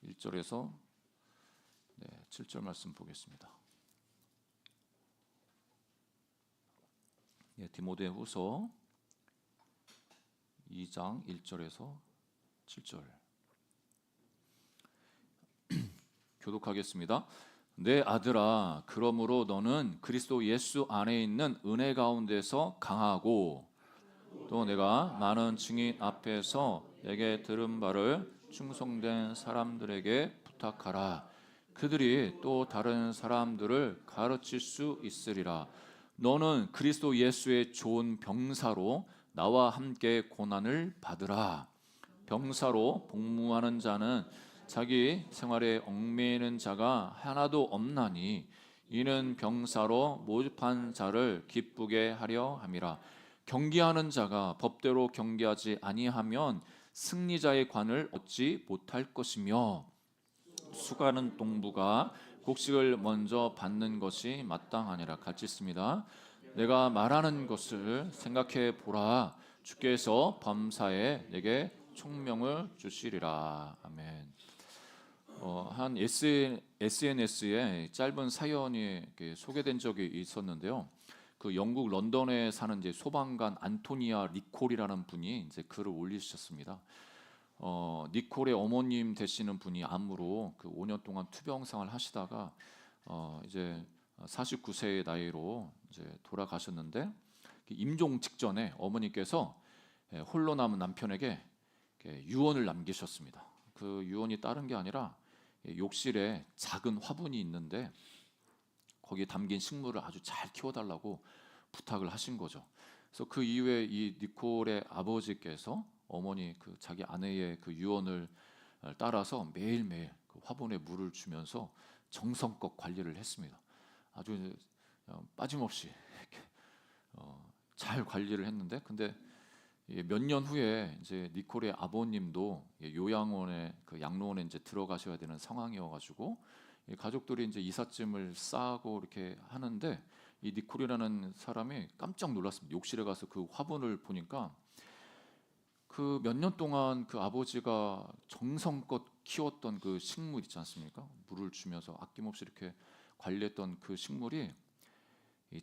1절에서 7절 말씀 보겠습니다. 디모데후서 2장 1절에서 7절 교독하겠습니다. 내 아들아, 그러므로 너는 그리스도 예수 안에 있는 은혜 가운데서 강하고 또 내가 많은 증인 앞에서 내게 들은 바를 충성된 사람들에게 부탁하라. 그들이 또 다른 사람들을 가르칠 수 있으리라. 너는 그리스도 예수의 좋은 병사로 나와 함께 고난을 받으라. 병사로 복무하는 자는 자기 생활에 얽매이는 자가 하나도 없나니 이는 병사로 모집한 자를 기쁘게 하려 함이라. 경기하는 자가 법대로 경기하지 아니하면 승리자의 관을 얻지 못할 것이며 수고하는 동부가 곡식을 먼저 받는 것이 마땅하니라. 같이 있습니다. 내가 말하는 것을 생각해 보라. 주께서 범사에 내게 총명을 주시리라. 아멘. 한 SNS에 짧은 사연이 소개된 적이 있었는데요. 그 영국 런던에 사는 이제 소방관 안토니아 니콜이라는 분이 이제 글을 올리셨습니다. 니콜의 어머님 되시는 분이 암으로 그 5년 동안 투병 생활을 하시다가 이제 49세의 나이로 이제 돌아가셨는데, 임종 직전에 어머니께서 홀로 남은 남편에게 유언을 남기셨습니다. 그 유언이 다른 게 아니라 욕실에 작은 화분이 있는데 거기에 담긴 식물을 아주 잘 키워달라고 부탁을 하신 거죠. 그래서 그 이후에 이 니콜의 아버지께서 어머니 그 자기 아내의 그 유언을 따라서 매일매일 그 화분에 물을 주면서 정성껏 관리를 했습니다. 아주 빠짐없이 잘 관리를 했는데, 근데 몇 년 후에 이제 니콜의 아버님도 요양원에 그 양로원에 이제 들어가셔야 되는 상황이어가지고 가족들이 이제 이삿짐을 싸고 이렇게 하는데 이 니콜이라는 사람이 깜짝 놀랐습니다. 욕실에 가서 그 화분을 보니까 그 몇 년 동안 그 아버지가 정성껏 키웠던 그 식물 있지 않습니까? 물을 주면서 아낌없이 이렇게 관리했던 그 식물이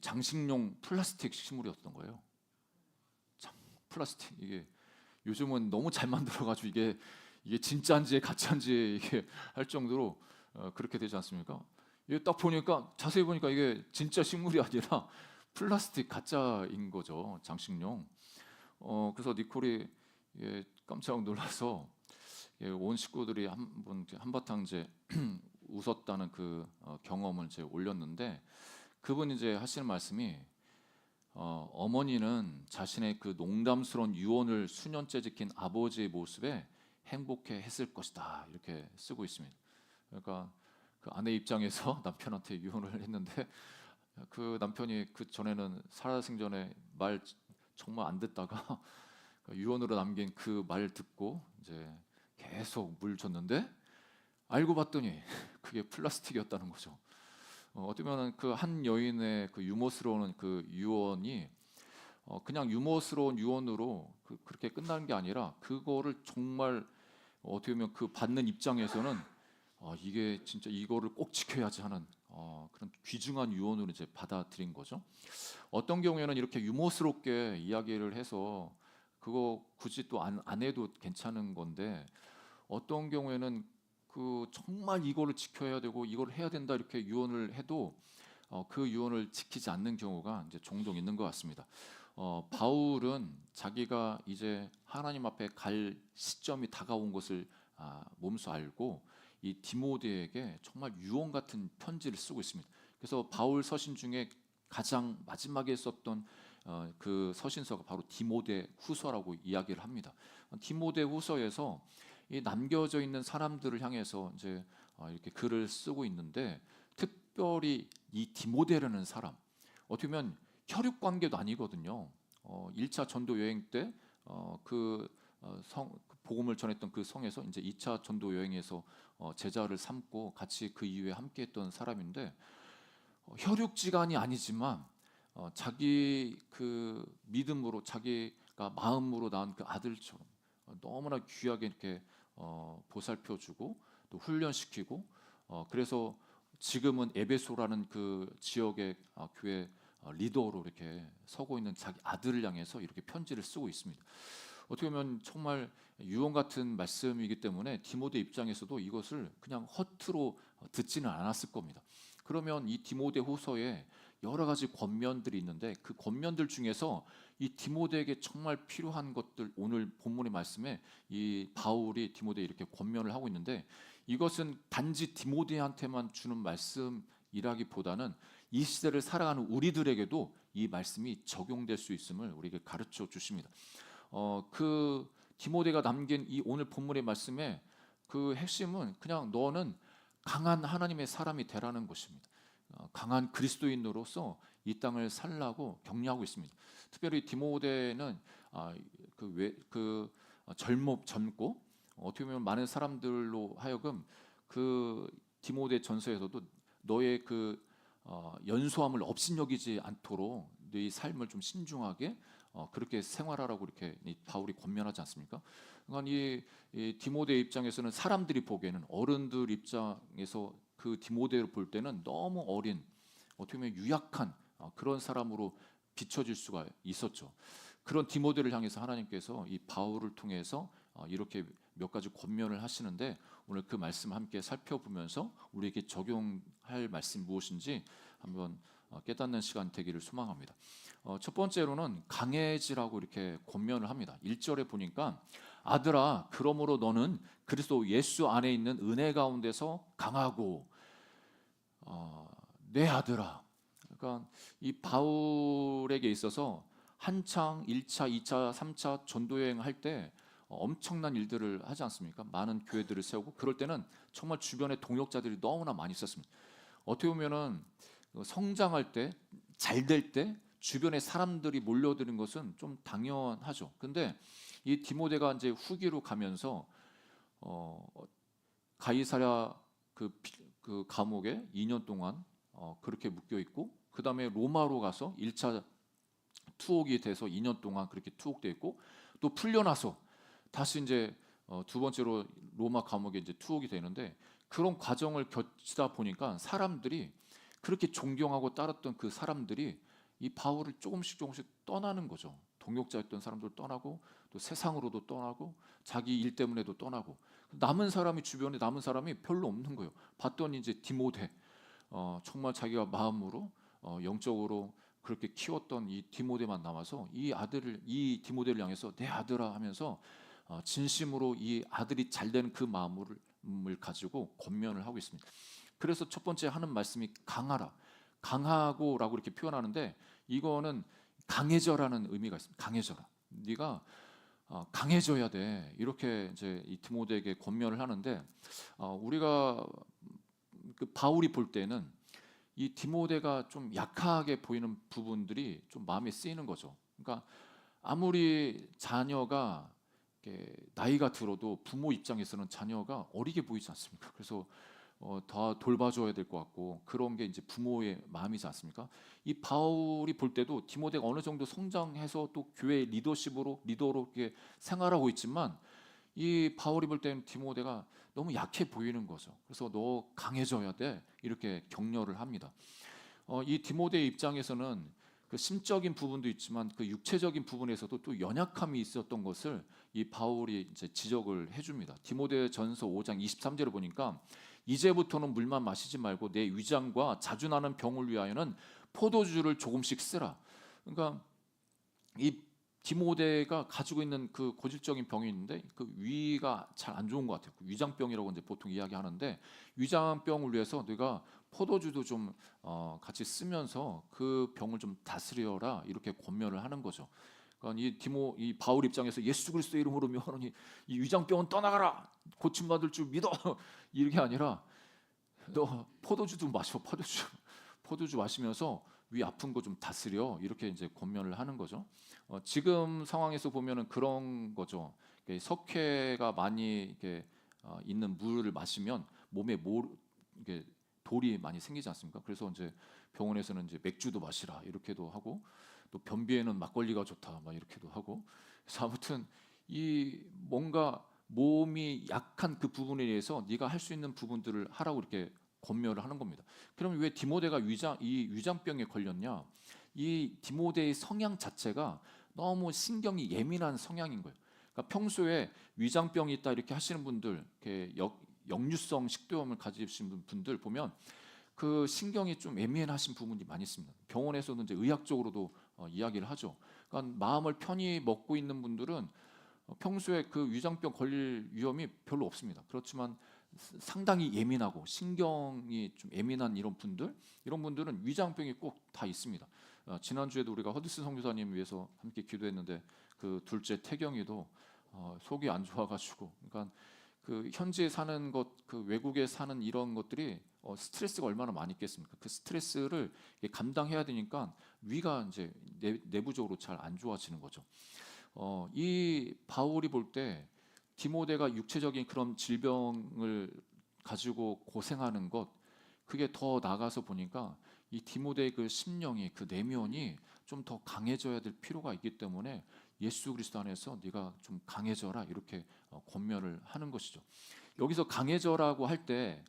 장식용 플라스틱 식물이었던 거예요. 플라스틱, 이게 요즘은 너무 잘 만들어가지고 이게 진짜인지 가짜인지 이게 할 정도로 그렇게 되지 않습니까? 이게 딱 보니까 자세히 보니까 이게 진짜 식물이 아니라 플라스틱 가짜인 거죠, 장식용. 그래서 니콜이 깜짝 놀라서 온 식구들이 한바탕 이제 웃었다는 그 경험을 이제 올렸는데, 그분이 이제 하시는 말씀이 어머니는 자신의 그 농담스러운 유언을 수년째 지킨 아버지의 모습에 행복해 했을 것이다, 이렇게 쓰고 있습니다. 그러니까 그 아내 입장에서 남편한테 유언을 했는데 그 남편이 그 전에는 살아생전에 말 정말 안 듣다가 유언으로 남긴 그 말 듣고 이제 계속 물 줬는데 알고 봤더니 그게 플라스틱이었다는 거죠. 어떻게 보면 그 한 여인의 그 유머스러운 그 유언이 그냥 유머스러운 유언으로 그렇게 끝나는 게 아니라 그거를 정말 어떻게 보면 그 받는 입장에서는 이게 진짜 이거를 꼭 지켜야지 하는 그런 귀중한 유언으로 이제 받아들인 거죠. 어떤 경우에는 이렇게 유머스럽게 이야기를 해서 그거 굳이 또 안 해도 괜찮은 건데, 어떤 경우에는 그 정말 이거를 지켜야 되고 이걸 해야 된다 이렇게 유언을 해도 그 유언을 지키지 않는 경우가 이제 종종 있는 것 같습니다. 바울은 자기가 이제 하나님 앞에 갈 시점이 다가온 것을 몸소 알고 이 디모데에게 정말 유언 같은 편지를 쓰고 있습니다. 그래서 바울 서신 중에 가장 마지막에 썼던 그 서신서가 바로 디모데 후서라고 이야기를 합니다. 디모데 후서에서 이 남겨져 있는 사람들을 향해서 이제 이렇게 글을 쓰고 있는데, 특별히 이 디모데라는 사람, 어떻게 보면 혈육 관계도 아니거든요. 1차 전도 여행 때 복음을 전했던 그 성에서 이제 2차 전도 여행에서 제자를 삼고 같이 그 이후에 함께했던 사람인데, 혈육지간이 아니지만 자기 그 믿음으로 자기가 마음으로 낳은 그 아들처럼 너무나 귀하게 이렇게 보살펴주고 또 훈련시키고 그래서 지금은 에베소라는 그 지역의 교회 리더로 이렇게 서고 있는 자기 아들을 향해서 이렇게 편지를 쓰고 있습니다. 어떻게 보면 정말 유언 같은 말씀이기 때문에 디모데 입장에서도 이것을 그냥 허투루 듣지는 않았을 겁니다. 그러면 이 디모데 후서에 여러 가지 권면들이 있는데 그 권면들 중에서 이 디모데에게 정말 필요한 것들, 오늘 본문의 말씀에 이 바울이 디모데에 이렇게 권면을 하고 있는데 이것은 단지 디모데한테만 주는 말씀이라기보다는 이 시대를 살아가는 우리들에게도 이 말씀이 적용될 수 있음을 우리에게 가르쳐 주십니다. 그 디모데가 남긴 이 오늘 본문의 말씀에 그 핵심은 그냥 너는 강한 하나님의 사람이 되라는 것입니다. 강한 그리스도인으로서 이 땅을 살라고 격려하고 있습니다. 특별히 디모데는 젊고 어떻게 보면 많은 사람들로 하여금 그 디모데 전서에서도 너의 그 연소함을 업신여기지 않도록 네 삶을 좀 신중하게 그렇게 생활하라고 이렇게 바울이 권면하지 않습니까? 그러니까 이 디모데 입장에서는 사람들이 보기에는 어른들 입장에서 그 디모데를 볼 때는 너무 어린 어떻게 보면 유약한 그런 사람으로 비춰질 수가 있었죠. 그런 디모데를 향해서 하나님께서 이 바울을 통해서 이렇게 몇 가지 권면을 하시는데 오늘 그 말씀 함께 살펴보면서 우리에게 적용할 말씀 무엇인지 한번 깨닫는 시간 되기를 소망합니다. 첫 번째로는 강해지라고 이렇게 권면을 합니다. 1절에 보니까 아들아 그러므로 너는 그리스도 예수 안에 있는 은혜 가운데서 강하고 내 아들아. 그러니까 이 바울에게 있어서 한창 1차, 2차, 3차 전도 여행할 때 엄청난 일들을 하지 않습니까? 많은 교회들을 세우고 그럴 때는 정말 주변에 동역자들이 너무나 많이 있었습니다. 어떻게 보면은 성장할 때, 잘 될 때 주변에 사람들이 몰려드는 것은 좀 당연하죠. 근데 이 디모데가 이제 후기로 가면서 가이사랴 그 감옥에 2년 동안 그렇게 묶여 있고 그 다음에 로마로 가서 1차 투옥이 돼서 2년 동안 그렇게 투옥돼 있고 또 풀려나서 다시 이제 두 번째로 로마 감옥에 이제 투옥이 되는데 그런 과정을 겪다 보니까 사람들이 그렇게 존경하고 따랐던 그 사람들이 이 바울을 조금씩 떠나는 거죠. 동역자였던 사람들 떠나고 또 세상으로도 떠나고 자기 일 때문에도 떠나고 남은 사람이 주변에 남은 사람이 별로 없는 거예요. 봤더니 이제 디모데 정말 자기가 마음으로 영적으로 그렇게 키웠던 이 디모데만 남아서 이 디모데를 향해서 내 아들아 하면서 진심으로 이 아들이 잘되는 그 마음을 가지고 권면을 하고 있습니다. 그래서 첫 번째 하는 말씀이 강하라, 강하고라고 이렇게 표현하는데 이거는 강해져라는 의미가 있습니다. 강해져라. 네가 강해져야 돼. 이렇게 이제 이 디모데에게 권면을 하는데 우리가 그 바울이 볼 때는 이 디모데가 좀 약하게 보이는 부분들이 좀 마음에 쓰이는 거죠. 그러니까 아무리 자녀가 나이가 들어도 부모 입장에서는 자녀가 어리게 보이지 않습니까? 그래서 더 돌봐줘야 될 것 같고 그런 게 이제 부모의 마음이지 않습니까? 이 바울이 볼 때도 디모데가 어느 정도 성장해서 또 교회 리더로 이렇게 생활하고 있지만 이 바울이 볼 때는 디모데가 너무 약해 보이는 거죠. 그래서 너 강해져야 돼 이렇게 격려를 합니다. 이 디모데의 입장에서는 그 심적인 부분도 있지만 그 육체적인 부분에서도 또 연약함이 있었던 것을 이 바울이 이제 지적을 해줍니다. 디모데전서 5장 23절을 보니까 이제부터는 물만 마시지 말고 내 위장과 자주 나는 병을 위하여는 포도주를 조금씩 쓰라. 그러니까 이 디모데가 가지고 있는 그 고질적인 병이 있는데 그 위가 잘 안 좋은 것 같아요. 위장병이라고 이제 보통 이야기하는데 위장병을 위해서 네가 포도주도 좀 같이 쓰면서 그 병을 좀 다스려라 이렇게 권면을 하는 거죠. 그러니까 이 바울 입장에서 예수 그리스도 이름으로 명하노니 이 위장병은 떠나가라 고침받을 줄 믿어 이게 아니라 너 포도주도 마셔 포도주 마시면서 위 아픈 거 좀 다스려 이렇게 이제 권면을 하는 거죠. 지금 상황에서 보면은 그런 거죠. 석회가 많이 이렇게 있는 물을 마시면 몸에 이게 돌이 많이 생기지 않습니까? 그래서 이제 병원에서는 이제 맥주도 마시라 이렇게도 하고 또 변비에는 막걸리가 좋다 막 이렇게도 하고 그래서 아무튼 이 뭔가 몸이 약한 그 부분에 대해서 네가 할 수 있는 부분들을 하라고 이렇게 권면을 하는 겁니다. 그럼 왜 디모데가 위장병에 걸렸냐? 이 디모데의 성향 자체가 너무 신경이 예민한 성향인 거예요. 그러니까 평소에 위장병이 있다 이렇게 하시는 분들, 이렇게 역류성 식도염을 가지신 분들 보면 그 신경이 좀 예민하신 부분이 많이 있습니다. 병원에서는 이제 의학적으로도 이야기를 하죠. 그러니까 마음을 편히 먹고 있는 분들은 평소에 그 위장병 걸릴 위험이 별로 없습니다. 그렇지만 상당히 예민하고 신경이 좀 예민한 이런 분들은 위장병이 꼭 다 있습니다. 지난주에도 우리가 허드슨 선교사님 위해서 함께 기도했는데 그 둘째 태경이도 속이 안 좋아가지고, 그러니까 그 현지에 사는 것, 그 외국에 사는 이런 것들이 스트레스가 얼마나 많이 있겠습니까? 그 스트레스를 감당해야 되니까 위가 이제 내부적으로 잘 안 좋아지는 거죠. 이 바울이 볼 때 디모데가 육체적인 그런 질병을 가지고 고생하는 것, 그게 더 나가서 보니까 이 디모데의 그 심령이, 그 내면이 좀 더 강해져야 될 필요가 있기 때문에 예수 그리스도 안에서 네가 좀 강해져라 이렇게 권면을 하는 것이죠. 여기서 강해져라고 할 때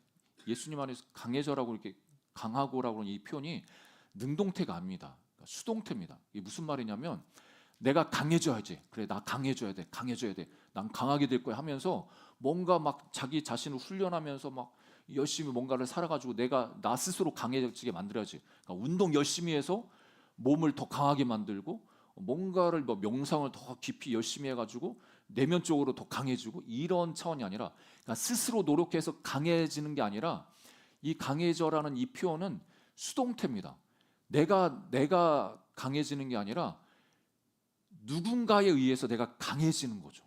예수님 안에서 강해져라고 이렇게 강하고라고 하는 이 표현이 능동태가 아닙니다. 그러니까 수동태입니다. 이게 무슨 말이냐면 내가 강해져야지. 그래, 나 강해져야 돼. 강해져야 돼. 난 강하게 될 거야 하면서 뭔가 막 자기 자신을 훈련하면서 막 열심히 뭔가를 살아가지고 내가 나 스스로 강해지게 만들어야지. 그러니까 운동 열심히 해서 몸을 더 강하게 만들고 뭔가를 뭐 명상을 더 깊이 열심히 해가지고 내면적으로 더 강해지고 이런 차원이 아니라, 그러니까 스스로 노력해서 강해지는 게 아니라 이 강해져라는 이 표현은 수동태입니다. 내가 강해지는 게 아니라 누군가에 의해서 내가 강해지는 거죠.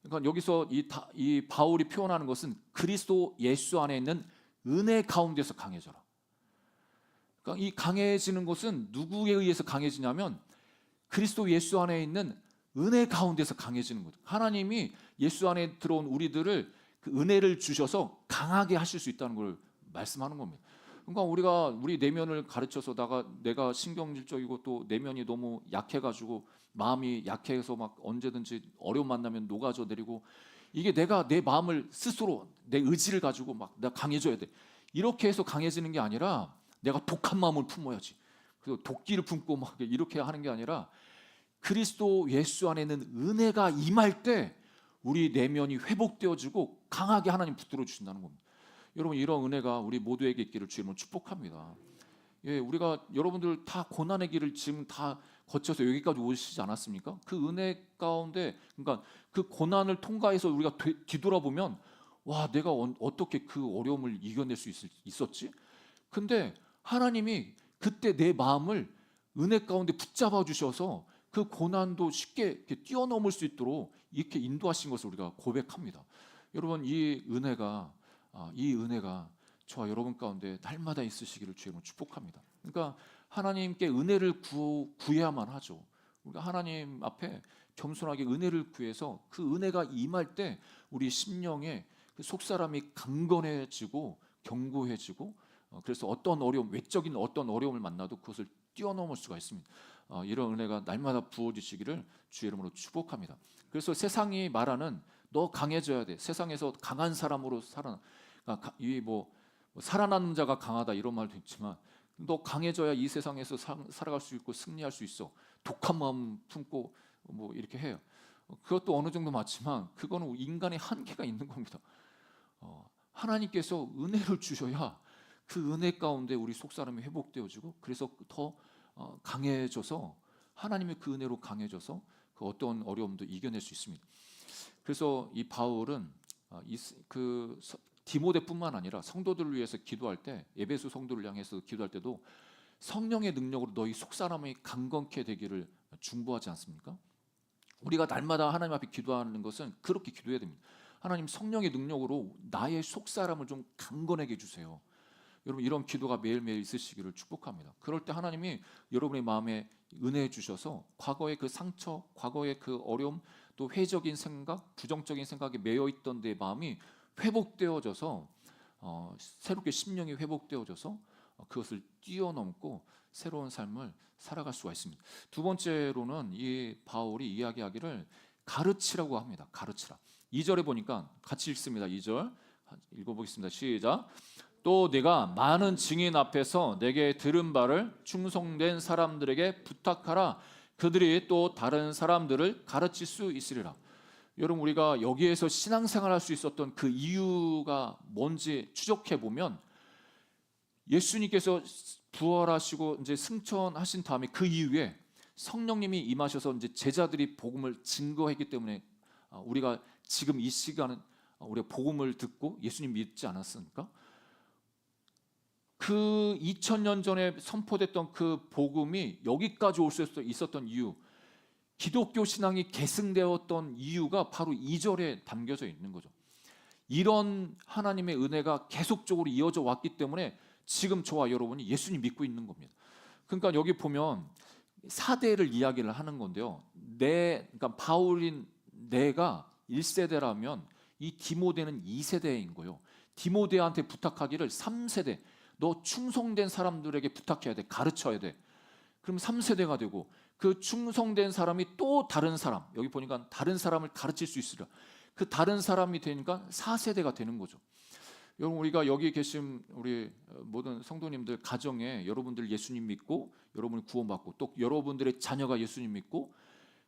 그러니까 여기서 이 바울이 표현하는 것은 그리스도 예수 안에 있는 은혜 가운데서 강해져라. 그러니까 이 강해지는 것은 누구에 의해서 강해지냐면 그리스도 예수 안에 있는 은혜 가운데서 강해지는 거죠. 하나님이 예수 안에 들어온 우리들을 그 은혜를 주셔서 강하게 하실 수 있다는 걸 말씀하는 겁니다. 그러니까 우리 내면을 가르쳐서 내가 신경질적이고 또 내면이 너무 약해가지고 마음이 약해서 막 언제든지 어려움 만나면 녹아져 내리고, 이게 내가 내 마음을 스스로 내 의지를 가지고 막 내가 강해져야 돼 이렇게 해서 강해지는 게 아니라 내가 독한 마음을 품어야지. 그래서 도끼를 품고 막 이렇게 하는 게 아니라 그리스도 예수 안에는 은혜가 임할 때 우리 내면이 회복되어지고 강하게 하나님 붙들어 주신다는 겁니다. 여러분, 이런 은혜가 우리 모두에게 있기를 주님으로 축복합니다. 예, 우리가 여러분들 다 고난의 길을 지금 다 거쳐서 여기까지 오시지 않았습니까? 그 은혜 가운데, 그러니까 그 고난을 통과해서 우리가 뒤돌아보면 와, 내가 어떻게 그 어려움을 이겨낼 수 있었지? 근데 하나님이 그때 내 마음을 은혜 가운데 붙잡아 주셔서 그 고난도 쉽게 이렇게 뛰어넘을 수 있도록 이렇게 인도하신 것을 우리가 고백합니다. 여러분, 이 은혜가 저와 여러분 가운데 날마다 있으시기를 주님으로 축복합니다. 그러니까 하나님께 은혜를 구해야만 하죠. 우리가 하나님 앞에 겸손하게 은혜를 구해서 그 은혜가 임할 때 우리 심령에 그 속사람이 강건해지고 견고해지고, 그래서 외적인 어떤 어려움을 만나도 그것을 뛰어넘을 수가 있습니다. 이런 은혜가 날마다 부어지시기를 주의 이름으로 축복합니다. 그래서 세상이 말하는 너 강해져야 돼. 세상에서 강한 사람으로 그러니까 뭐 살아남는 자가 강하다 이런 말도 있지만 너 강해져야 이 세상에서 살아갈 수 있고 승리할 수 있어. 독한 마음 품고 뭐 이렇게 해요. 그것도 어느 정도 맞지만 그거는 인간의 한계가 있는 겁니다. 하나님께서 은혜를 주셔야 그 은혜 가운데 우리 속사람이 회복되어지고, 그래서 더 강해져서 하나님의 그 은혜로 강해져서 그 어떤 어려움도 이겨낼 수 있습니다. 그래서 이 바울은 디모데뿐만 아니라 성도들을 위해서 기도할 때, 에베소 성도를 향해서 기도할 때도 성령의 능력으로 너희 속사람이 강건케 되기를 중보하지 않습니까? 우리가 날마다 하나님 앞에 기도하는 것은 그렇게 기도해야 됩니다. 하나님, 성령의 능력으로 나의 속사람을 좀 강건하게 해주세요. 여러분, 이런 기도가 매일매일 있으시기를 축복합니다. 그럴 때 하나님이 여러분의 마음에 은혜 주셔서 과거의 그 상처, 과거의 그 어려움, 또 회적인 생각, 부정적인 생각에 매여 있던 내 마음이 회복되어져서 새롭게 심령이 회복되어져서 그것을 뛰어넘고 새로운 삶을 살아갈 수가 있습니다. 두 번째로는 이 바울이 이야기하기를 가르치라고 합니다. 가르치라. 2절에 보니까 같이 읽습니다. 2절 읽어보겠습니다. 시작. 또 네가 많은 증인 앞에서 내게 들은 바를 충성된 사람들에게 부탁하라. 그들이 또 다른 사람들을 가르칠 수 있으리라. 여러분, 우리가 여기에서 신앙생활 할 수 있었던 그 이유가 뭔지 추적해 보면, 예수님께서 부활하시고 이제 승천하신 다음에 그 이후에 성령님이 임하셔서 이제 제자들이 복음을 증거했기 때문에 우리가 지금 이 시간은 우리가 복음을 듣고 예수님 믿지 않았습니까? 그 2000년 전에 선포됐던 그 복음이 여기까지 올 수 있었던 이유, 기독교 신앙이 계승되었던 이유가 바로 2절에 담겨져 있는 거죠. 이런 하나님의 은혜가 계속적으로 이어져 왔기 때문에 지금 저와 여러분이 예수님 믿고 있는 겁니다. 그러니까 여기 보면 4대를 이야기를 하는 건데요. 그러니까 바울인 내가 1세대라면 이 디모데는 2세대인 거예요. 디모데한테 부탁하기를 3세대, 너 충성된 사람들에게 부탁해야 돼, 가르쳐야 돼. 그럼 3세대가 되고, 그 충성된 사람이 또 다른 사람, 여기 보니까 다른 사람을 가르칠 수 있으리라. 그 다른 사람이 되니까 4세대가 되는 거죠. 여러분, 우리가 여기 계신 우리 모든 성도님들 가정에 여러분들 예수님 믿고 여러분이 구원받고 또 여러분들의 자녀가 예수님 믿고,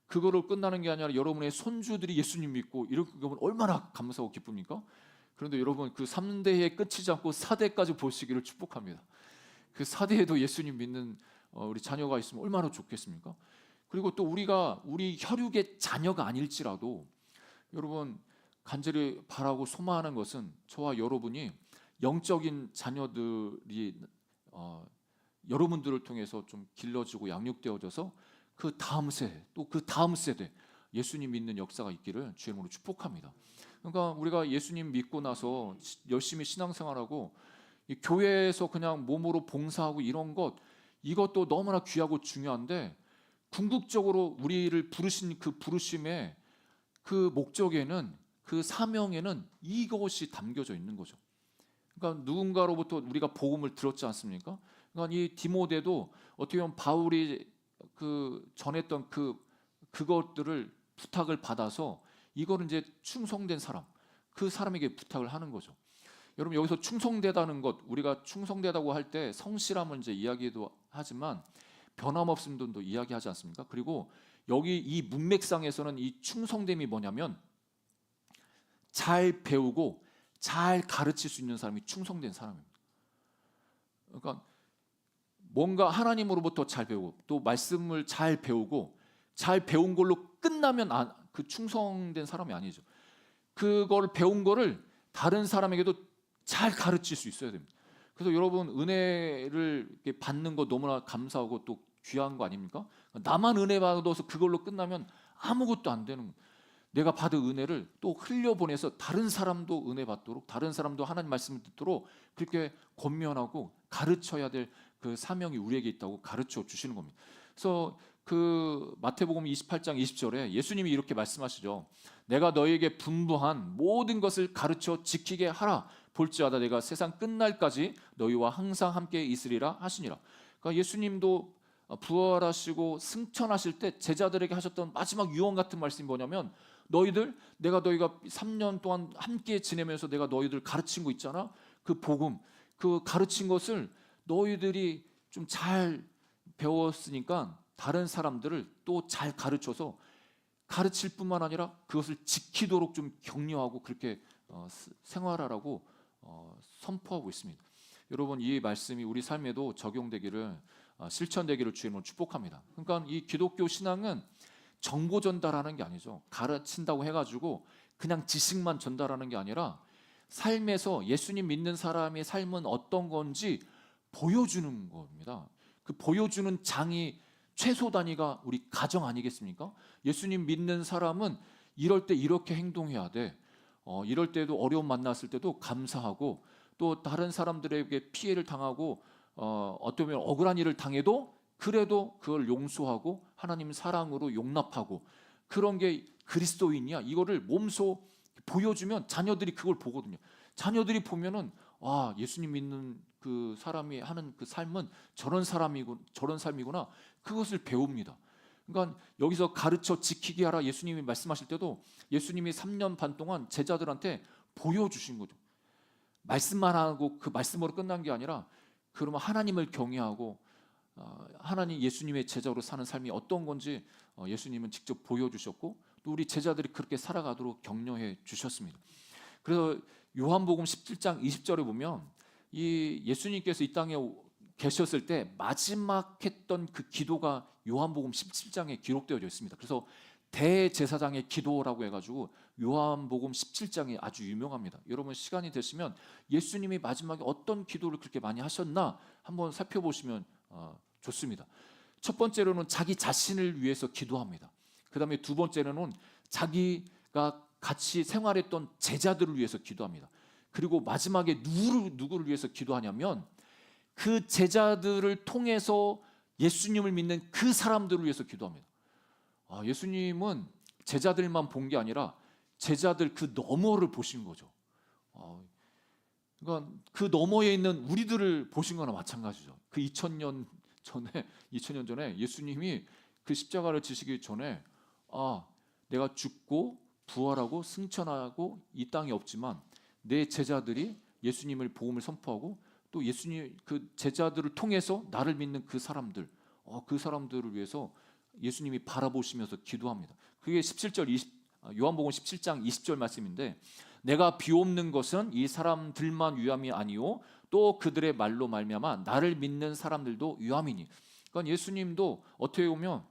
그거로 끝나는 게 아니라 여러분의 손주들이 예수님 믿고, 이렇게 보면 얼마나 감사하고 기쁩니까? 그런데 여러분, 그 3대에 끝이지 않고 4대까지 보시기를 축복합니다. 그 4대에도 예수님 믿는 우리 자녀가 있으면 얼마나 좋겠습니까? 그리고 또 우리가 우리 혈육의 자녀가 아닐지라도 여러분, 간절히 바라고 소망하는 것은 저와 여러분이 영적인 자녀들이 여러분들을 통해서 좀 길러지고 양육되어져서 그 다음 세대, 또 그 다음 세대 예수님 믿는 역사가 있기를 주의 이름으로 축복합니다. 그러니까 우리가 예수님 믿고 나서 열심히 신앙생활하고 이 교회에서 그냥 몸으로 봉사하고 이런 것, 이것도 너무나 귀하고 중요한데, 궁극적으로 우리를 부르신 그 부르심의 그 목적에는, 그 사명에는 이것이 담겨져 있는 거죠. 그러니까 누군가로부터 우리가 복음을 들었지 않습니까? 그러니까 이 디모데도 어떻게 보면 바울이 그 전했던 그것들을 부탁을 받아서 이거를 이제 충성된 사람, 그 사람에게 부탁을 하는 거죠. 여러분, 여기서 충성되다는 것, 우리가 충성되다고 할 때 성실함을 이제 이야기도 하지만 변함없음도 이야기하지 않습니까? 그리고 여기 이 문맥상에서는 이 충성됨이 뭐냐면 잘 배우고 잘 가르칠 수 있는 사람이 충성된 사람입니다. 그러니까 뭔가 하나님으로부터 잘 배우고 또 말씀을 잘 배우고 잘 배운 걸로 끝나면 그 충성된 사람이 아니죠. 그걸 배운 거를 다른 사람에게도 잘 가르칠 수 있어야 됩니다. 그래서 여러분, 은혜를 받는 거 너무나 감사하고 또 귀한 거 아닙니까? 나만 은혜 받아서 그걸로 끝나면 아무것도 안 되는 거예요. 내가 받은 은혜를 또 흘려보내서 다른 사람도 은혜 받도록, 다른 사람도 하나님 말씀을 듣도록 그렇게 권면하고 가르쳐야 될 그 사명이 우리에게 있다고 가르쳐 주시는 겁니다. 그래서 그 마태복음 28장 20절에 예수님이 이렇게 말씀하시죠. 내가 너에게 분부한 모든 것을 가르쳐 지키게 하라. 볼지어다 내가 세상 끝날까지 너희와 항상 함께 있으리라 하시니라. 그러니까 예수님도 부활하시고 승천하실 때 제자들에게 하셨던 마지막 유언 같은 말씀이 뭐냐면, 내가 너희가 3년 동안 함께 지내면서 내가 너희들 가르친 거 있잖아. 그 복음, 그 가르친 것을 너희들이 좀 잘 배웠으니까 다른 사람들을 또 잘 가르쳐서 가르칠 뿐만 아니라 그것을 지키도록 좀 격려하고 그렇게 생활하라고 선포하고 있습니다. 여러분, 이 말씀이 우리 삶에도 적용되기를, 실천되기를 주님으로 축복합니다. 그러니까 이 기독교 신앙은 정보 전달하는 게 아니죠. 가르친다고 해가지고 그냥 지식만 전달하는 게 아니라 삶에서 예수님 믿는 사람의 삶은 어떤 건지 보여주는 겁니다. 그 보여주는 장이 최소 단위가 우리 가정 아니겠습니까? 예수님 믿는 사람은 이럴 때 이렇게 행동해야 돼. 이럴 때도 어려움 만났을 때도 감사하고, 또 다른 사람들에게 피해를 당하고 어쩌면 억울한 일을 당해도 그래도 그걸 용서하고 하나님 사랑으로 용납하고, 그런 게 그리스도인이야. 이거를 몸소 보여주면 자녀들이 그걸 보거든요. 자녀들이 보면은 예수님 믿는 그 사람이 하는 그 삶은 저런 삶이구나. 그것을 배웁니다. 그러니까 여기서 가르쳐 지키게 하라 예수님이 말씀하실 때도 예수님이 3년 반 동안 제자들한테 보여주신 거죠. 말씀만 하고 그 말씀으로 끝난 게 아니라 그러면 하나님을 경외하고 하나님 예수님의 제자로 사는 삶이 어떤 건지 예수님은 직접 보여주셨고 또 우리 제자들이 그렇게 살아가도록 격려해 주셨습니다. 그래서 요한복음 17장 20절에 보면 이 예수님께서 이 땅에 계셨을 때 마지막 했던 그 기도가 요한복음 17장에 기록되어져 있습니다. 그래서 대제사장의 기도라고 해가지고 요한복음 17장이 아주 유명합니다. 여러분 시간이 되시면 예수님이 마지막에 어떤 기도를 그렇게 많이 하셨나 한번 살펴보시면 좋습니다. 첫 번째로는 자기 자신을 위해서 기도합니다. 그 다음에 두 번째로는 자기가 같이 생활했던 제자들을 위해서 기도합니다. 그리고 마지막에 누구를 위해서 기도하냐면 그 제자들을 통해서 예수님을 믿는 그 사람들을 위해서 기도합니다. 예수님은 제자들만 본 게 아니라 제자들 그 너머를 보신 거죠. 그러니까 그 너머에 있는 우리들을 보신 거나 마찬가지죠. 그 2000년 전에 예수님이 그 십자가를 지시기 전에 내가 죽고 부활하고 승천하고 이 땅에 없지만 내 제자들이 예수님을 복음을 선포하고 또 예수님 그 제자들을 통해서 나를 믿는 그 사람들 그 사람들을 위해서 예수님이 바라보시면서 기도합니다. 그게 17절 요한복음 17장 20절 말씀인데 내가 비옵는 것은 이 사람들만 위함이 아니요 또 그들의 말로 말미암아 나를 믿는 사람들도 위함이니. 그러니까 예수님도 어떻게 보면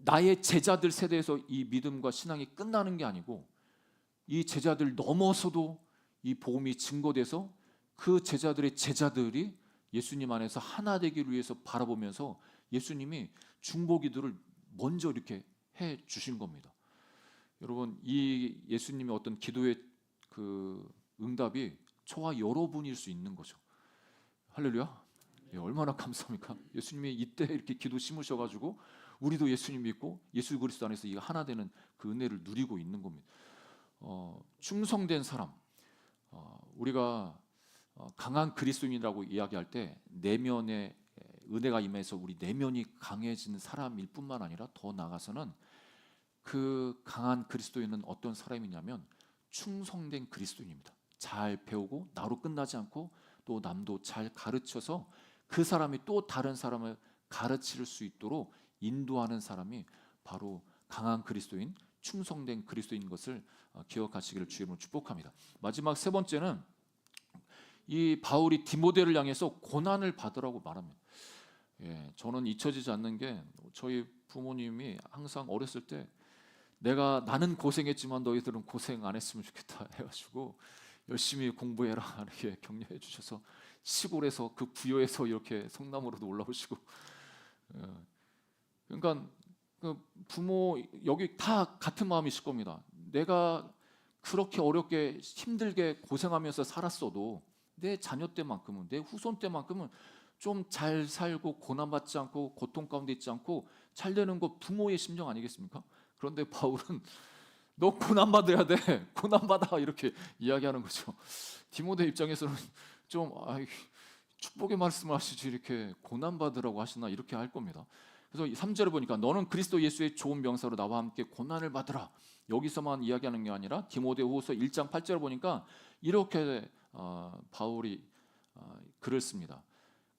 나의 제자들 세대에서 이 믿음과 신앙이 끝나는 게 아니고 이 제자들 넘어서도 이 복음이 증거돼서 그 제자들의 제자들이 예수님 안에서 하나 되기를 위해서 바라보면서 예수님이 중보기도를 먼저 이렇게 해 주신 겁니다. 여러분 이 예수님의 어떤 기도의 그 응답이 저와 여러분일 수 있는 거죠. 할렐루야. 얼마나 감사합니까? 예수님이 이때 이렇게 기도 심으셔가지고 우리도 예수님 믿고 예수 그리스도 안에서 이 하나 되는 그 은혜를 누리고 있는 겁니다. 충성된 사람, 우리가 강한 그리스도인이라고 이야기할 때 내면에 은혜가 임해서 우리 내면이 강해지는 사람일 뿐만 아니라 더 나아가서는 그 강한 그리스도인은 어떤 사람이냐면 충성된 그리스도인입니다. 잘 배우고 나로 끝나지 않고 또 남도 잘 가르쳐서 그 사람이 또 다른 사람을 가르칠 수 있도록 인도하는 사람이 바로 강한 그리스도인, 충성된 그리스도인 것을 기억하시기를 주의 이름으로 축복합니다. 마지막 세 번째는 이 바울이 디모데를 향해서 고난을 받으라고 말합니다. 저는 잊혀지지 않는 게 저희 부모님이 항상 어렸을 때 나는 고생했지만 너희들은 고생 안 했으면 좋겠다 해가지고 열심히 공부해라 이렇게 격려해 주셔서 시골에서 그 부여에서 이렇게 성남으로도 올라오시고 그러니까 그 부모 여기 다 같은 마음이실 겁니다. 내가 그렇게 어렵게 힘들게 고생하면서 살았어도 내 자녀 때만큼은 내 후손 때만큼은 좀 잘 살고 고난받지 않고 고통 가운데 있지 않고 잘 되는 거 부모의 심정 아니겠습니까? 그런데 바울은 너 고난받아야 돼. 고난받아 이렇게 이야기하는 거죠. 디모데 입장에서는 좀 축복의 말씀을 하시지 이렇게 고난받으라고 하시나 이렇게 할 겁니다. 그래서 3절에 보니까 너는 그리스도 예수의 좋은 명사로 나와 함께 고난을 받으라. 여기서만 이야기하는 게 아니라 디모데후서 1장 8절을 보니까 이렇게 바울이 글을 씁니다.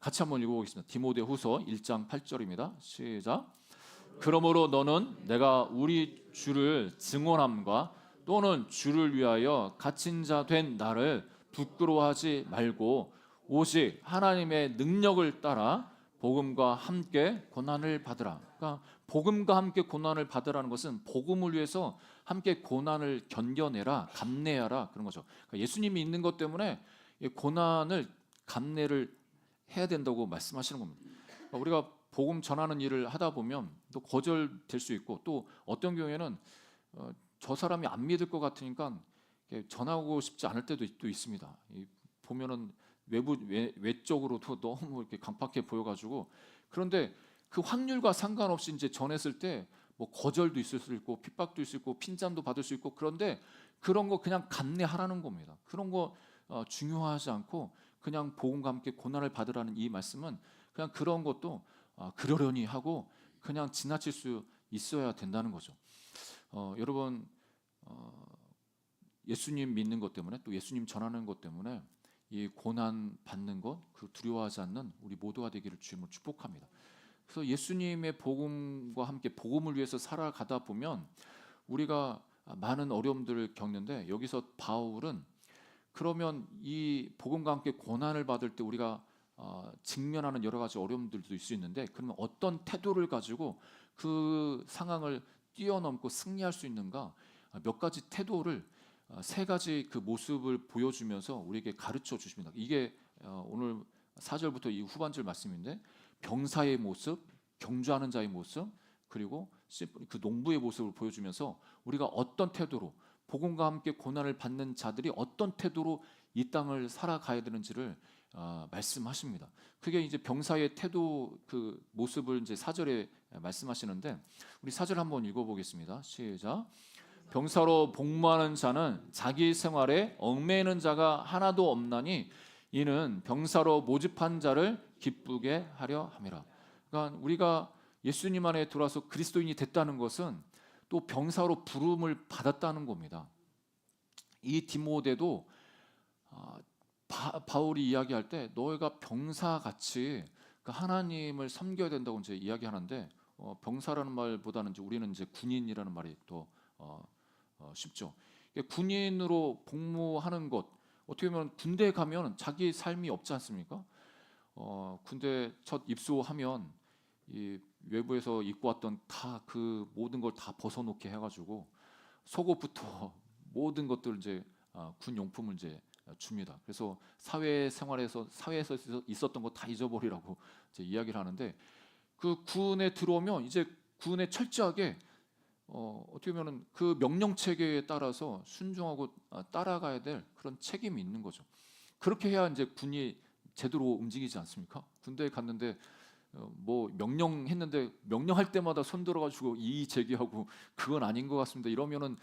같이 한번 읽어보겠습니다. 디모데후서 1장 8절입니다. 시작. 그러므로 너는 내가 우리 주를 증언함과 또는 주를 위하여 갇힌 자 된 나를 부끄러워하지 말고 오직 하나님의 능력을 따라 복음과 함께 고난을 받으라. 그러니까 복음과 함께 고난을 받으라는 것은 복음을 위해서 함께 고난을 견뎌내라, 감내하라 그런 거죠. 그러니까 예수님이 있는 것 때문에 고난을 감내를 해야 된다고 말씀하시는 겁니다. 그러니까 우리가 복음 전하는 일을 하다 보면 또 거절될 수 있고 또 어떤 경우에는 저 사람이 안 믿을 것 같으니까 전하고 싶지 않을 때도 또 있습니다. 보면은 외적으로도 너무 이렇게 강팍해 보여가지고 그런데 그 확률과 상관없이 이제 전했을 때 뭐 거절도 있을 수 있고 핍박도 있을 수 있고 핀잔도 받을 수 있고 그런데 그런 거 그냥 감내하라는 겁니다. 그런 거 중요하지 않고 그냥 복음과 함께 고난을 받으라는 이 말씀은 그냥 그런 것도 그러려니 하고 그냥 지나칠 수 있어야 된다는 거죠. 여러분 예수님 믿는 것 때문에 또 예수님 전하는 것 때문에 이 고난 받는 것 그 두려워하지 않는 우리 모두가 되기를 주님으로 축복합니다. 그래서 예수님의 복음과 함께 복음을 위해서 살아가다 보면 우리가 많은 어려움들을 겪는데 여기서 바울은 그러면 이 복음과 함께 고난을 받을 때 우리가 직면하는 여러 가지 어려움들도 있을 수 있는데 그러면 어떤 태도를 가지고 그 상황을 뛰어넘고 승리할 수 있는가 몇 가지 태도를 세 가지 그 모습을 보여주면서 우리에게 가르쳐 주십니다. 이게 오늘 4절부터 이 후반절 말씀인데 병사의 모습, 경주하는 자의 모습, 그리고 그 농부의 모습을 보여주면서 우리가 어떤 태도로 복음과 함께 고난을 받는 자들이 어떤 태도로 이 땅을 살아가야 되는지를 말씀하십니다. 그게 이제 병사의 태도 그 모습을 이제 4절에 말씀하시는데 우리 4절 한번 읽어보겠습니다. 시작. 병사로 복무하는 자는 자기 생활에 얽매이는 자가 하나도 없나니 이는 병사로 모집한 자를 기쁘게 하려 함이라. 그러니까 우리가 예수님 안에 들어와서 그리스도인이 됐다는 것은 또 병사로 부름을 받았다는 겁니다. 이 디모데도 바울이 이야기할 때 너희가 병사같이 하나님을 섬겨야 된다고 이제 이야기하는데 병사라는 말보다는 이제 우리는 이제 군인이라는 말이 더 쉽죠. 군인으로 복무하는 것 어떻게 보면 군대에 가면 자기 삶이 없지 않습니까? 군대 첫 입소하면 이 외부에서 입고 왔던 다 그 모든 걸 다 벗어놓게 해가지고 속옷부터 모든 것들 이제 군 용품을 이제 줍니다. 그래서 사회에서 있었던 거 다 잊어버리라고 이제 이야기를 하는데 그 군에 들어오면 이제 군에 철저하게 어떻게 보면 그 명령 체계에 따라서 순종하고 따라가야 될 그런 책임이 있는 거죠. 그렇게 해야 이제 군이 제대로 움직이지 않습니까? 군대에 갔는데 뭐 명령했는데 명령할 때마다 손 들어가지고 이의 제기하고 그건 아닌 것 같습니다. 이러면은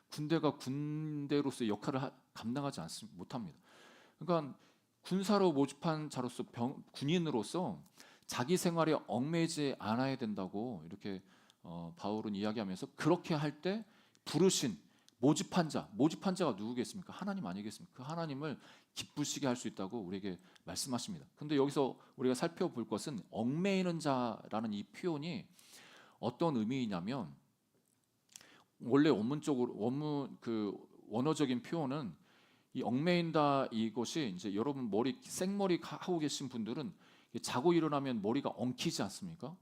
군대가 군대로서의 역할을 감당하지 못합니다. 그러니까 군사로 모집한 자로서 군인으로서 자기 생활에 얽매이지 않아야 된다고 이렇게 바울은 이야기하면서 그렇게 할 때 부르신 모집한 자가 누구겠습니까? 하나님 아니겠습니까? 그 하나님을 기쁘시게 할 수 있다고 우리에게 말씀하십니다. 근데 여기서 우리가 살펴볼 것은 얽매이는 자라는 이 표현이 어떤 의미이냐면 원래 원어적인 표현은 이 얽매인다 이것이 이제 여러분 생머리 하고 계신 분들은 자고 일어나면 머리가 엉키지 않습니까?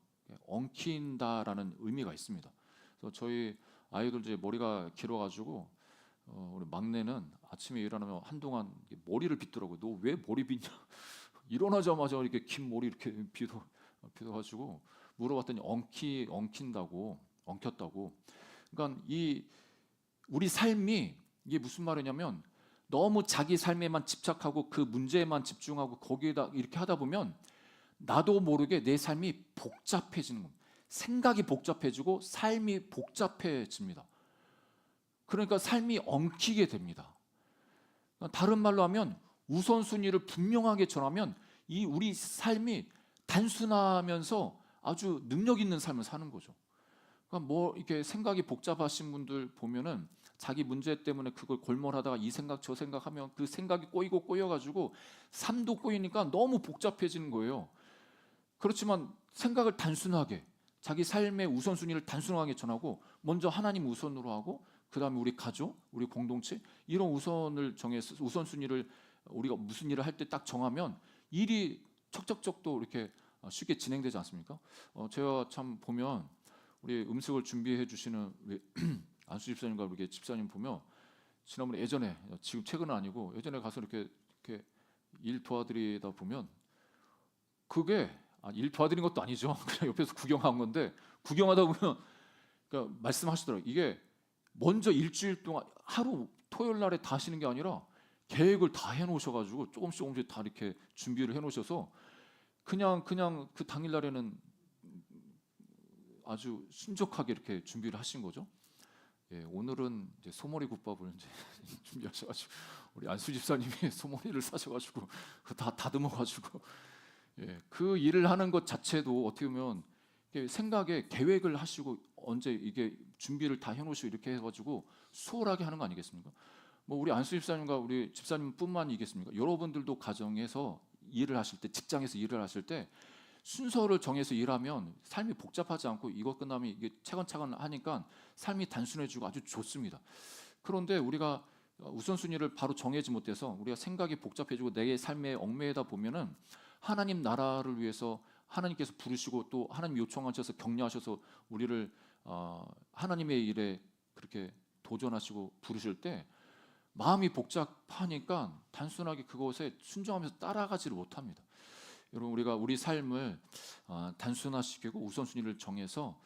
엉킨다라는 의미가 있습니다. 그래서 저희 아이들 이제 머리가 길어가지고 우리 막내는 아침에 일어나면 한동안 머리를 빗더라고요. 너 왜 머리 빗냐? 일어나자마자 이렇게 긴 머리 이렇게 빗어가지고 물어봤더니 엉킨다고 엉켰다고. 그러니까 우리 삶이 이게 무슨 말이냐면 너무 자기 삶에만 집착하고 그 문제에만 집중하고 거기에다 이렇게 하다 보면 나도 모르게 내 삶이 복잡해지는 겁니다. 생각이 복잡해지고 삶이 복잡해집니다. 그러니까 삶이 엉키게 됩니다. 다른 말로 하면 우선순위를 분명하게 정하면 이 우리 삶이 단순하면서 아주 능력 있는 삶을 사는 거죠. 그러니까 뭐 이렇게 생각이 복잡하신 분들 보면은 자기 문제 때문에 그걸 골몰하다가 이 생각 저 생각하면 그 생각이 꼬여가지고 삶도 꼬이니까 너무 복잡해지는 거예요. 그렇지만 생각을 단순하게 자기 삶의 우선순위를 단순하게 전하고 먼저 하나님 우선으로 하고 그 다음에 우리 가족, 우리 공동체 이런 우선을 정해서 우선순위를 우리가 무슨 일을 할 때 딱 정하면 일이 척척척도 이렇게 쉽게 진행되지 않습니까? 제가 참 보면 우리 음식을 준비해 주시는 우리 안수 집사님과 우리 집사님 보면 지난번에 예전에 지금 최근은 아니고 예전에 가서 이렇게 일 도와드리다 보면 그게 일 도와드린 것도 아니죠. 그냥 옆에서 구경한 건데 구경하다 보면 그러니까 말씀하시더라고요. 이게 먼저 일주일 동안 하루 토요일 날에 다 하시는 게 아니라 계획을 다 해놓으셔가지고 조금씩 다 이렇게 준비를 해놓으셔서 그냥 그 당일 날에는 아주 순적하게 이렇게 준비를 하신 거죠. 예, 오늘은 이제 소머리 국밥을 이제 준비하셔가지고 우리 안수 집사님이 소머리를 사셔가지고 다 다듬어가지고 예, 그 일을 하는 것 자체도 어떻게 보면 생각에 계획을 하시고 언제 이게 준비를 다 해놓으시고 이렇게 해가지고 수월하게 하는 거 아니겠습니까? 뭐 우리 안수 집사님과 우리 집사님뿐만이겠습니까? 여러분들도 가정에서 일을 하실 때, 직장에서 일을 하실 때 순서를 정해서 일하면 삶이 복잡하지 않고 이것 끝나면 이게 차근차근 하니까 삶이 단순해지고 아주 좋습니다. 그런데 우리가 우선순위를 바로 정하지 못해서 우리가 생각이 복잡해지고 내 삶에 얽매이다 보면은 하나님 나라를 위해서 하나님께서 부르시고 또 하나님 요청하셔서 격려하셔서 우리를 하나님의 일에 그렇게 도전하시고 부르실 때 마음이 복잡하니까 단순하게 그것에 순종하면서 따라가지를 못합니다. 여러분 우리가 우리 삶을 단순화시키고 우선순위를 정해서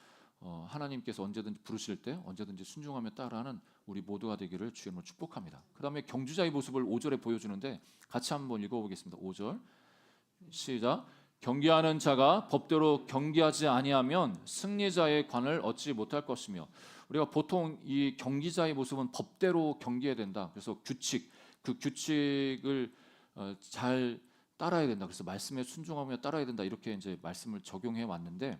하나님께서 언제든지 부르실 때 언제든지 순종하며 따라하는 우리 모두가 되기를 주의 이름으로 축복합니다. 그 다음에 경주자의 모습을 5절에 보여주는데 같이 한번 읽어보겠습니다. 5절 시작. 경계하는 자가 법대로 경계하지 아니하면 승리자의 관을 얻지 못할 것이며, 우리가 보통 이 경기자의 모습은 법대로 경계해야 된다. 그래서 그 규칙을 잘 따라야 된다. 그래서 말씀에 순종하며 따라야 된다. 이렇게 이제 말씀을 적용해 왔는데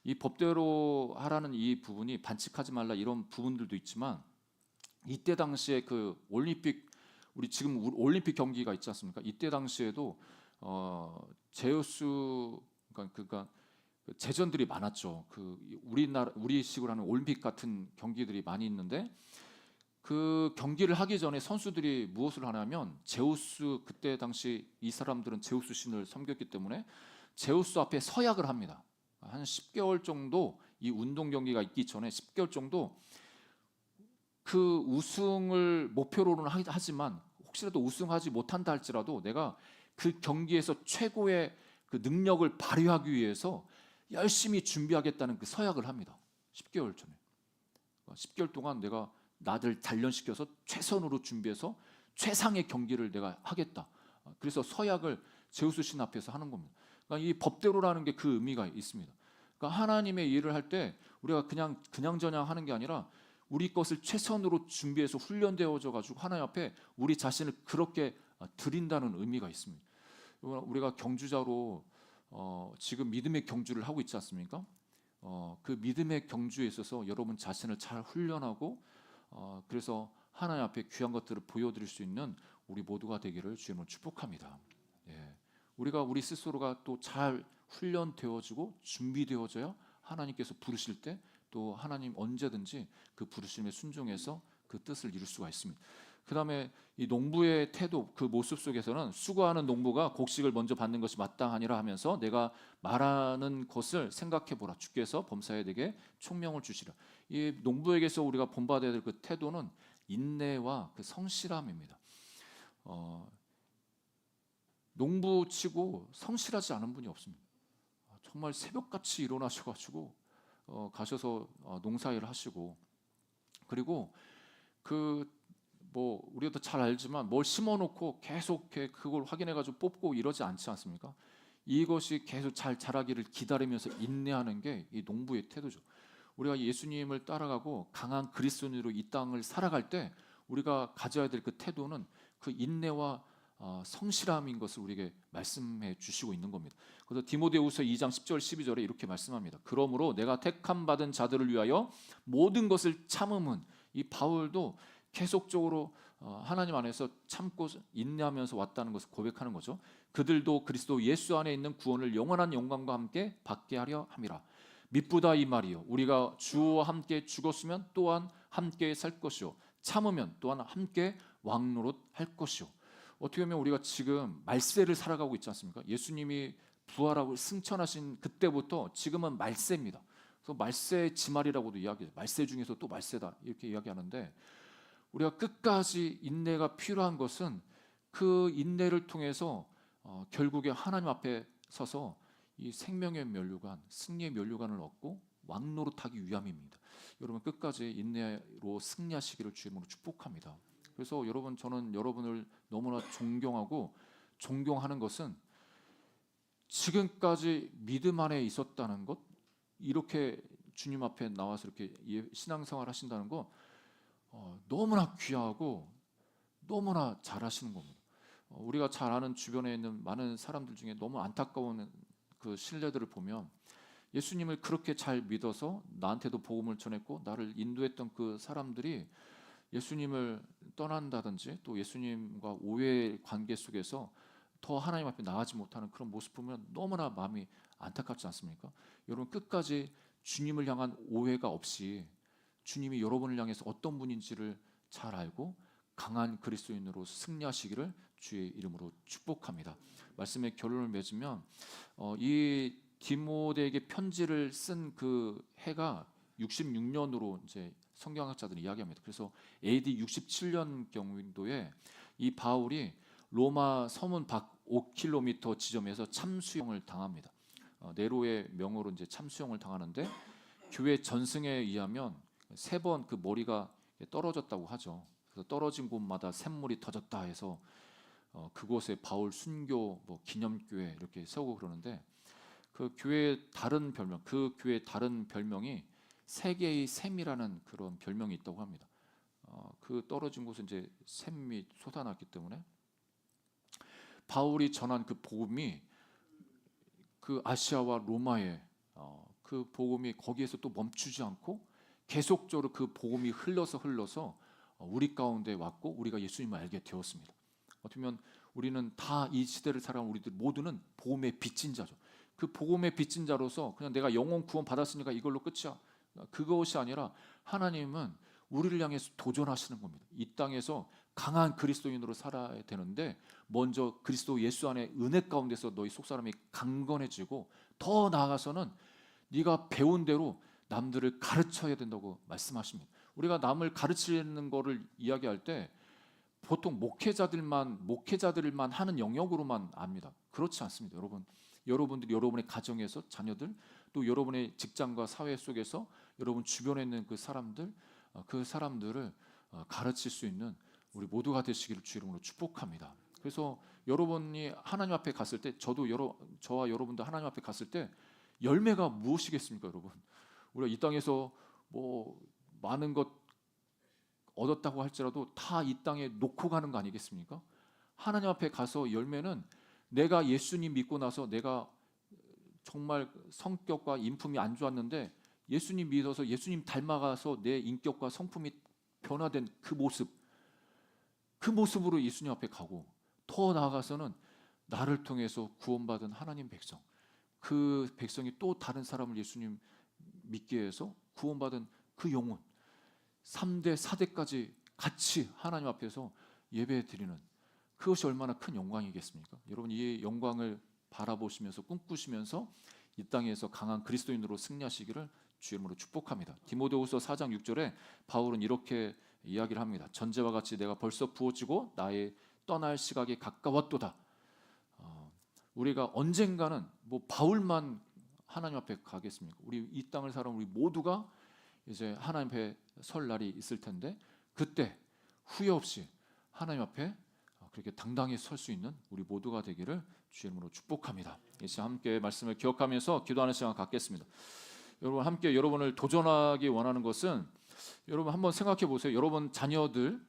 이 법대로 하라는 이 부분이 반칙하지 말라 이런 부분들도 있지만 이때 당시에 그 올림픽 우리 지금 올림픽 경기가 있지 않습니까? 이때 당시에도 제우스 그러니까 제전들이 많았죠. 그 우리식으로 하는 올림픽 같은 경기들이 많이 있는데 그 경기를 하기 전에 선수들이 무엇을 하냐면 제우스 그때 당시 이 사람들은 제우스 신을 섬겼기 때문에 제우스 앞에 서약을 합니다. 한 10개월 정도 이 운동 경기가 있기 전에 10개월 정도 그 우승을 목표로는 하지만 혹시라도 우승하지 못한다 할지라도 내가 그 경기에서 최고의 그 능력을 발휘하기 위해서 열심히 준비하겠다는 그 서약을 합니다. 10개월 전에. 10개월 동안 내가 나를 단련시켜서 최선으로 준비해서 최상의 경기를 내가 하겠다. 그래서 서약을 제우스 신 앞에서 하는 겁니다. 그러니까 이 법대로라는 게 그 의미가 있습니다. 그러니까 하나님의 일을 할 때 우리가 그냥저냥 하는 게 아니라 우리 것을 최선으로 준비해서 훈련되어져 가지고 하나님 앞에 우리 자신을 그렇게 드린다는 의미가 있습니다. 우리가 경주자로 지금 믿음의 경주를 하고 있지 않습니까? 그 믿음의 경주에 있어서 여러분 자신을 잘 훈련하고 그래서 하나님 앞에 귀한 것들을 보여드릴 수 있는 우리 모두가 되기를 주님으로 축복합니다. 예. 우리가 우리 스스로가 또 잘 훈련되어지고 준비되어져야 하나님께서 부르실 때 또 하나님 언제든지 그 부르심에 순종해서 그 뜻을 이룰 수가 있습니다. 그 다음에 이 농부의 태도 그 모습 속에서는 수고하는 농부가 곡식을 먼저 받는 것이 마땅하니라 하면서 내가 말하는 것을 생각해보라. 주께서 범사에 내게 총명을 주시라. 이 농부에게서 우리가 본받아야 될 그 태도는 인내와 그 성실함입니다. 농부치고 성실하지 않은 분이 없습니다. 정말 새벽같이 일어나셔가지고 가셔서 농사일을 하시고 그리고 뭐 우리가 잘 알지만 뭘 심어놓고 계속 그걸 확인해가지고 뽑고 이러지 않지 않습니까? 이것이 계속 잘 자라기를 기다리면서 인내하는 게 이 농부의 태도죠. 우리가 예수님을 따라가고 강한 그리스도인으로 이 땅을 살아갈 때 우리가 가져야 될 그 태도는 그 인내와 성실함인 것을 우리에게 말씀해 주시고 있는 겁니다. 그래서 디모데후서 2장 10절 12절에 이렇게 말씀합니다. 그러므로 내가 택함 받은 자들을 위하여 모든 것을 참음은 이 바울도 계속적으로 하나님 안에서 참고 인내하면서 왔다는 것을 고백하는 거죠. 그들도 그리스도 예수 안에 있는 구원을 영원한 영광과 함께 받게 하려 함이라. 미쁘다 이 말이요 우리가 주와 함께 죽었으면 또한 함께 살 것이요 참으면 또한 함께 왕노릇할 것이요. 어떻게 보면 우리가 지금 말세를 살아가고 있지 않습니까? 예수님이 부활하고 승천하신 그때부터 지금은 말세입니다. 그래서 말세의 지말이라고도 이야기해요. 말세 중에서 또 말세다 이렇게 이야기하는데 우리가 끝까지 인내가 필요한 것은 그 인내를 통해서 결국에 하나님 앞에 서서 이 생명의 면류관, 승리의 면류관을 얻고 왕노릇하기 위함입니다. 여러분 끝까지 인내로 승리하시기를 주님으로 축복합니다. 그래서 저는 여러분을 너무나 존경하고 존경하는 것은 지금까지 믿음 안에 있었다는 것, 이렇게 주님 앞에 나와서 이렇게 신앙생활 하신다는 거 너무나 귀하고 너무나 잘하시는 겁니다. 우리가 잘 아는 주변에 있는 많은 사람들 중에 너무 안타까운 그 신뢰들을 보면 예수님을 그렇게 잘 믿어서 나한테도 복음을 전했고 나를 인도했던 그 사람들이 예수님을 떠난다든지 또 예수님과 오해의 관계 속에서 더 하나님 앞에 나가지 못하는 그런 모습 보면 너무나 마음이 안타깝지 않습니까? 여러분 끝까지 주님을 향한 오해가 없이 주님이 여러분을 향해서 어떤 분인지를 잘 알고 강한 그리스도인으로 승리하시기를 주의 이름으로 축복합니다. 말씀의 결론을 맺으면 이 디모데에게 편지를 쓴 그 해가 66년으로 이제 성경학자들이 이야기합니다. 그래서 AD 67년 경도에 이 바울이 로마 서문 밖 5km 지점에서 참수형을 당합니다. 네로의 명으로 이제 참수형을 당하는데 교회 전승에 의하면 3번 그 머리가 떨어졌다고 하죠. 그래서 떨어진 곳마다 샘물이 터졌다 해서 그곳에 바울 순교 뭐 기념교회 이렇게 세우고 그러는데 그 교회의 다른 별명, 그 교회의 다른 별명이 세계의 샘이라는 그런 별명이 있다고 합니다. 그 떨어진 곳은 이제 샘이 솟아났기 때문에 바울이 전한 그 복음이 그 아시아와 로마에 그 복음이 거기에서 또 멈추지 않고 계속적으로 그 복음이 흘러서 우리 가운데 왔고 우리가 예수님을 알게 되었습니다. 어떻게 보면 우리는 다 이 시대를 살아온 우리들 모두는 복음의 빚진 자죠. 그 복음의 빚진 자로서 그냥 내가 영혼 구원 받았으니까 이걸로 끝이야. 그것이 아니라 하나님은 우리를 향해서 도전하시는 겁니다. 이 땅에서 강한 그리스도인으로 살아야 되는데 먼저 그리스도 예수 안에 은혜 가운데서 너희 속사람이 강건해지고 더 나아가서는 네가 배운 대로 남들을 가르쳐야 된다고 말씀하십니다. 우리가 남을 가르치는 거를 이야기할 때 보통 목회자들만 하는 영역으로만 압니다. 그렇지 않습니다. 여러분들이 여러분의 가정에서 자녀들 또 여러분의 직장과 사회 속에서 여러분 주변에 있는 그 사람들을 가르칠 수 있는 우리 모두가 되시기를 주 이름으로 축복합니다. 그래서 여러분이 하나님 앞에 갔을 때 저와 여러분도 하나님 앞에 갔을 때 열매가 무엇이겠습니까, 여러분? 우리가 이 땅에서 뭐 많은 것 얻었다고 할지라도 다 이 땅에 놓고 가는 거 아니겠습니까? 하나님 앞에 가서 열매는 내가 예수님 믿고 나서 내가 정말 성격과 인품이 안 좋았는데 예수님 믿어서 예수님 닮아가서 내 인격과 성품이 변화된 그 모습으로 예수님 앞에 가고 더 나아가서는 나를 통해서 구원받은 하나님 백성, 그 백성이 또 다른 사람을 예수님 믿게 해서 구원받은 그 영혼 3대 4대까지 같이 하나님 앞에서 예배 드리는 그것이 얼마나 큰 영광이겠습니까? 여러분 이 영광을 바라보시면서 꿈꾸시면서 이 땅에서 강한 그리스도인으로 승리하시기를 주 이름으로 축복합니다. 디모데후서 4장 6절에 바울은 이렇게 이야기를 합니다. 전제와 같이 내가 벌써 부어지고 나의 떠날 시각이 가까웠도다. 우리가 언젠가는 뭐 바울만 하나님 앞에 가겠습니까? 우리 이 땅을 살아온 우리 모두가 이제 하나님 앞에 설 날이 있을 텐데 그때 후회 없이 하나님 앞에 그렇게 당당히 설 수 있는 우리 모두가 되기를 주 이름으로 축복합니다. 이제 함께 말씀을 기억하면서 기도하는 시간 갖겠습니다. 여러분 함께 여러분을 도전하기 원하는 것은 여러분 한번 생각해 보세요. 여러분 자녀들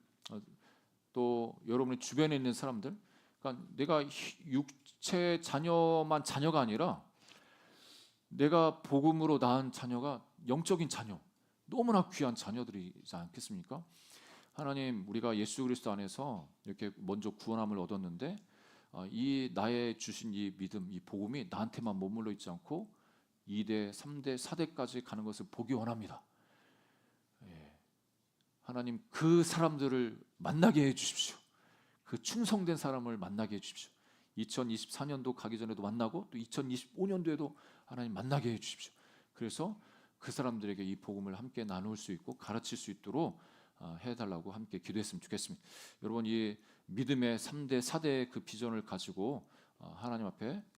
또 여러분의 주변에 있는 사람들, 그러니까 내가 육체 자녀만 자녀가 아니라 내가 복음으로 낳은 자녀가 영적인 자녀, 너무나 귀한 자녀들이지 않겠습니까? 하나님, 우리가 예수 그리스도 안에서 이렇게 먼저 구원함을 얻었는데 이 나의 주신 이 믿음, 이 복음이 나한테만 머물러 있지 않고 2대, 3대, 4대까지 가는 것을 보기 원합니다. 하나님, 그 사람들을 만나게 해 주십시오. 그 충성된 사람을 만나게 해 주십시오. 2024년도 가기 전에도 만나고 또 2025년도에도 하나님 만나게 해 주십시오. 그래서 그 사람들에게 이 복음을 함께 나눌 수 있고 가르칠 수 있도록 해달라고 함께 기도했으면 좋겠습니다. 여러분 이 믿음의 3대, 4대의 그 비전을 가지고 하나님 앞에